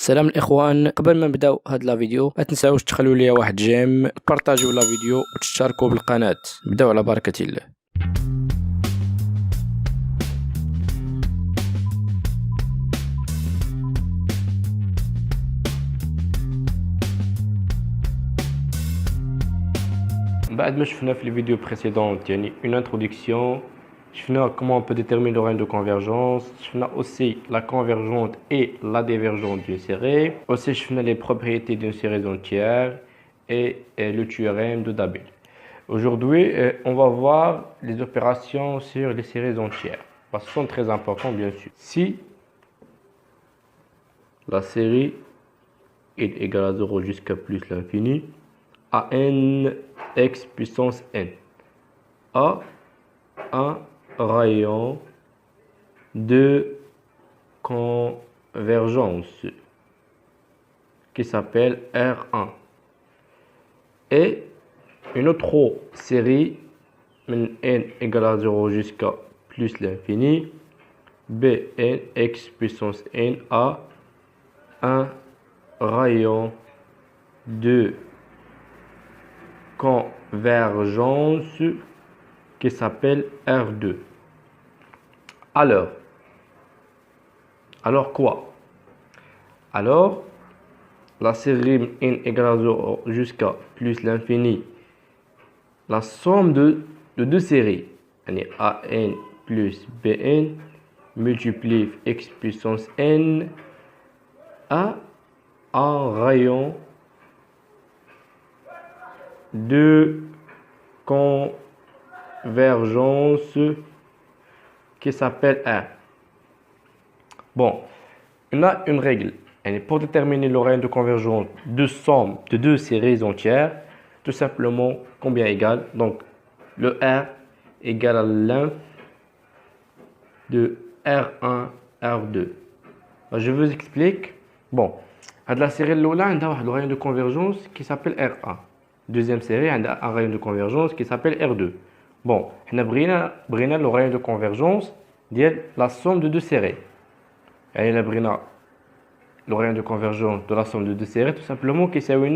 سلام الاخوان، قبل ما نبداو هاد لا فيديو ما تنساوش تخلوا لي واحد جيم، تبارطاجيو لا فيديو وتشتركوا بالقناه. نبداو على بركه الله. بعد ما شفنا في الفيديو بريسيدونت يعني une introduction، شفنا comment on peut déterminer le rayon de convergence، شفنا aussi la convergente et la divergente d'une série، aussi شفنا les propriétés d'une série entière et le théorème de Dabel. Aujourd'hui, on va voir les opérations sur les séries entières, parce qu'elles sont très importantes bien sûr. Si la série est égale à 0 jusqu'à plus l'infini, à n x puissance n a un rayon de convergence qui s'appelle R1 et une autre série n égale à 0 jusqu'à plus l'infini, bn x puissance n a un rayon de convergence qui s'appelle R2. Alors quoi? Alors, la série n égale à 0 jusqu'à plus l'infini, la somme de deux séries, an plus bn multiplie x puissance n a un rayon de convergence qui s'appelle R. Bon, on a une règle. Pour déterminer le rayon de convergence de somme de deux séries entières, tout simplement combien égale? Donc, le R égale à l'inf de R1, R2. Je vous explique. Bon, à la série Lola, on a le rayon de convergence qui s'appelle R1. Deuxième série, on a un rayon de convergence qui s'appelle R2. Bon, on a le rayon de convergence de la somme de deux séries. Et on a le rayon de convergence de la somme de deux séries, tout simplement, qui s'appelle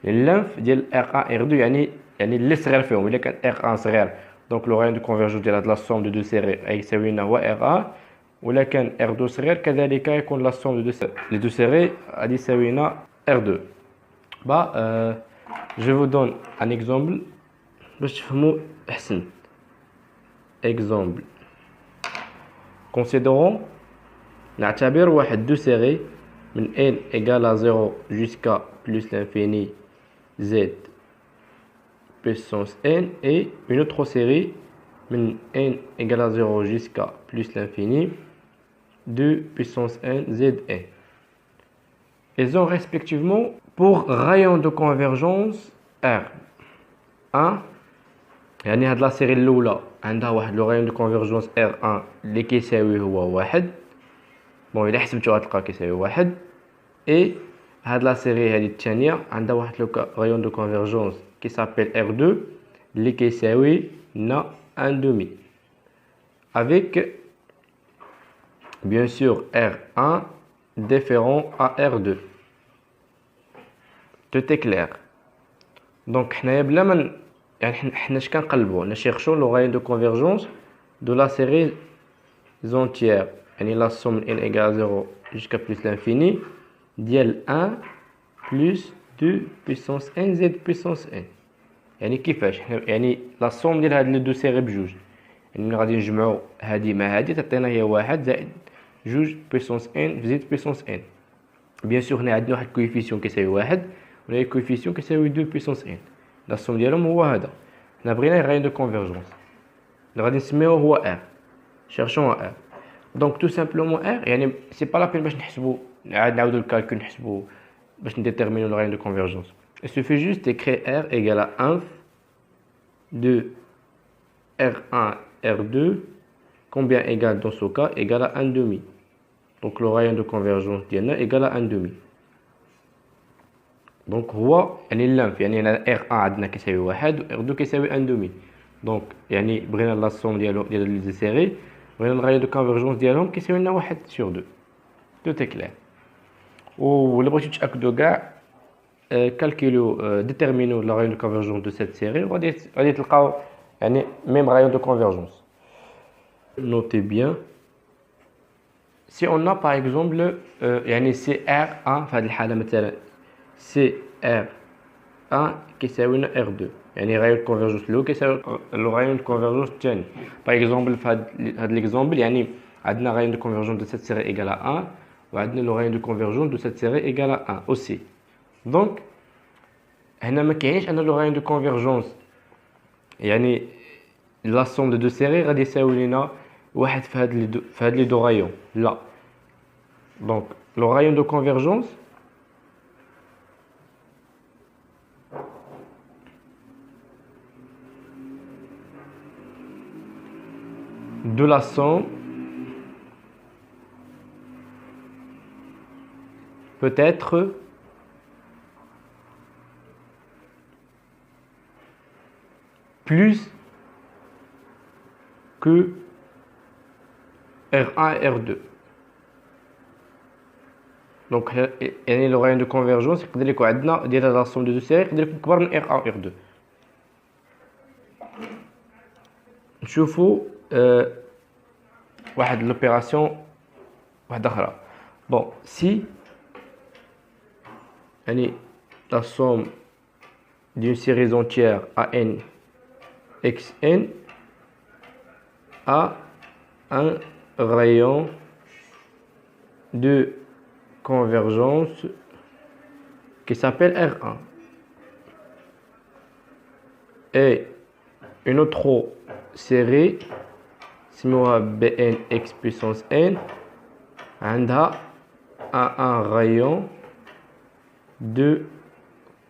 l'inf de R1 R2, يعني اللي صغير فيهم. إلا كان R1 صغير، donc le rayon de convergence de la somme de deux séries يساوي لنا هو R1. ولا كان R2 صغير كذلك يكون la somme de les deux séries غادي يساوي لنا R2. Je vous donne un exemple باش تفهموا احسن. Exemple. Considérons نعتبر واحد deux séries من n égale à 0 jusqu'à plus l'infini z puissance n et une autre série من n égale à 0 jusqu'à plus l'infini 2 puissance n zn. Ils ont respectivement pour rayon de convergence R1. يعني هاد لا سيري الاولى عندها واحد لو رايون دو كونفرجونس R1 اللي كيساوي هو واحد. بون الا حسبتو غتلقى كيساوي واحد. اي هاد لا سيري هادي الثانيه عندها واحد لو رايون دو كونفرجونس كي سابيل R2 اللي كيساوي لنا 1/2 avec bien sûr R1 différent à R2. Tout est clair. Donc حنايا بلا ما يعني حنا اش كنقلبوا نشيرشو لو رايون دو كونفرجونس de la série entière، يعني la somme n égale à 0 jusqu'à plus l'infini ديال 1 plus 2 puissance n z puissance n. يعني كيفاش يعني لا somme ديال هاد لي دو سيري بجوج، يعني ملي غادي نجمعوا هادي مع هادي تعطينا هي 1 زائد 2 puissance n زائد puissance n. بيان سور هنا عندنا واحد الكويفيسيون كيساوي 1 ولا كويفيسيون كيساوي 2 puissance n. لا somme ديالهم هو هذا. حنا بغينا رايون دو كونفرجونس اللي غادي نسميوه هو R. cherchons R. Donc tout simplement R يعني c'est pas la peine باش نحسبوا نعاودوا الكالكول نحسبوا باش نديتيرمينو le rayon de convergence. Il suffit juste d'écrire R égale à 1 de R1 R2 combien égale dans ce cas égale à 1/2. Donc le rayon de convergence ديالنا égale à 1/2. Donc هو يعني اللمف يعني R1 عندنا كيساوي 1 و R2 كيساوي 1/2. Donc يعني بغينا لا somme ديال لي سيري بغينا الغاية دو كونفرجونس ديالهم كيساوي لنا 1/2. Tout est clair. ou le بغيتو تاكدوا كاع calculez, déterminez la rayon de convergence de cette série, on va dire يعني même rayon de convergence. Notez bien, si on a par exemple يعني CR1 في هذه الحالة مثلا CR1 كيساوي لنا R2 يعني rayon de convergence الأول كيساوي le rayon de convergence الثاني. par exemple في هذا l'exemple يعني عندنا rayon de convergence de cette série égale à 1 وعندنا le rayon de convergence de cette série égale à 1 aussi. donc هنا ما كاينش ان لو رايون دو كونفيرجونس يعني لا سوم دو دو سيري غادي يساوي لنا واحد في هاد لي دو رايون لا. دونك لو رايون دو كونفيرجونس de la somme peut être plus que R1 et R2. Donc يعني لو رايون دو كونفيرجونس يقدر يكون عندنا ديال لا سوم دو دو سيري يقدر يكون كبر من R1 و R2. نشوفوا واحد لوبيراسيون واحده اخرى. بون سي يعني la somme d'une série entière à n xn a un rayon de convergence qui s'appelle R1 et une autre série اسمها bn x puissance n عندها un rayon de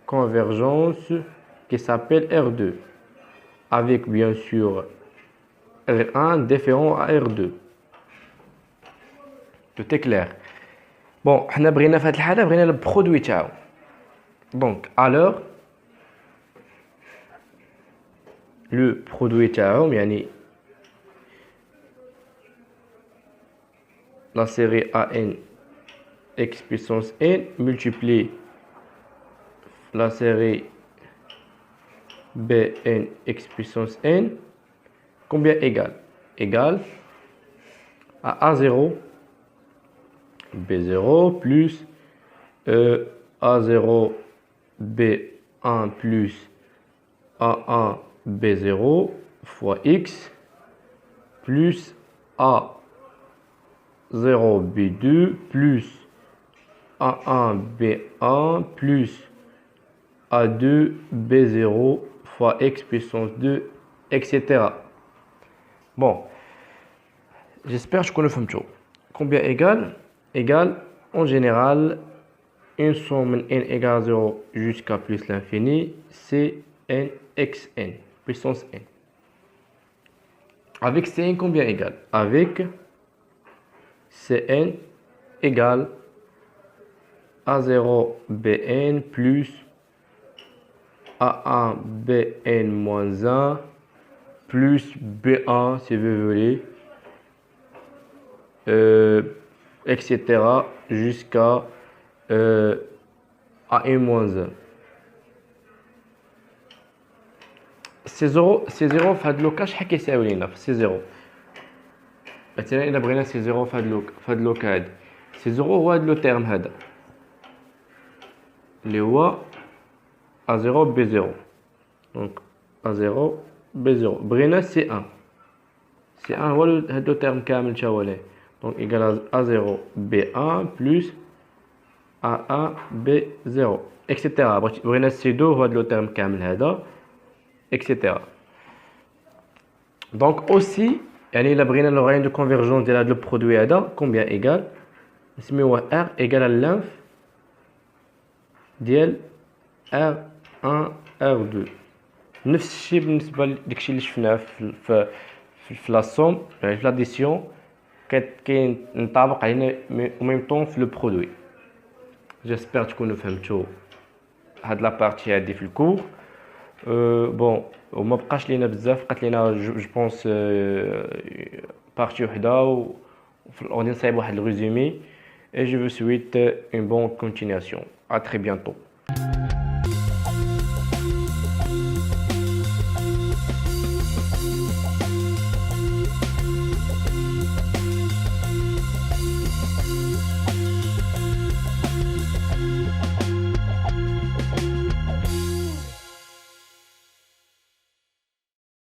convergence qui s'appelle R2 avec bien sûr R1 différent à R2. Tout est clair. Bon, حنا بغينا في هذه الحالة بغينا البرودوي تاعو. Donc alors le produit تاعهم يعني la série AN x puissance n multiplié la série Bn x puissance n, combien égale? Égale à A0 B0 plus A0 B1 plus A1 B0 fois x plus A0 B2 plus A1 B1 plus A2 B0 fois x puissance 2, etc. Bon, j'espère que je comprends. Combien égale? Égale, en général, une somme n égale à 0 jusqu'à plus l'infini, c'est n xn, puissance n. Avec Cn, combien égale? Avec Cn égale A0 Bn plus A1 Bn moins 1 plus B1 si vous voulez, etc. jusqu'à A1 moins 1. سي زيرو في هاد لوكا شحال كيساوي لينا في سي زيرو؟ مثلا الا بغينا سي زيرو في هاد لوكا هادي، سي زيرو هو هاد لو تيرم هذا اللي هو A0 B0. دونك A0 B0 بغينا C1 هو هاد لو تيرم كامل تا هو ليه. دونك ايكال A0 B1 بلس A1 B0 اكسيتيرا. بغينا C2 هو هاد لو تيرم كامل هذا etc. Donc aussi يعني إلا بغينا لو رايون دو كونفيرجونس ديال هاد لو برودوي هذا كومبيان إيكال نسميوه R إيكال لانف ديال R1 R2. نفس الشيء بالنسبة لداكشي اللي شفناه في لا سوم يعني في لاديسيون كينطبق علينا او ميم طون في لو برودوي. جيسبر تكونوا فهمتوا هاد لا بارتي هادي في الكور. بون وما بقاش لينا بزاف، بقات لينا جو بونس بارتي وحده وفي الاغنيه نصايب واحد الريزومي et je vous souhaite une bonne continuation. À très bientôt.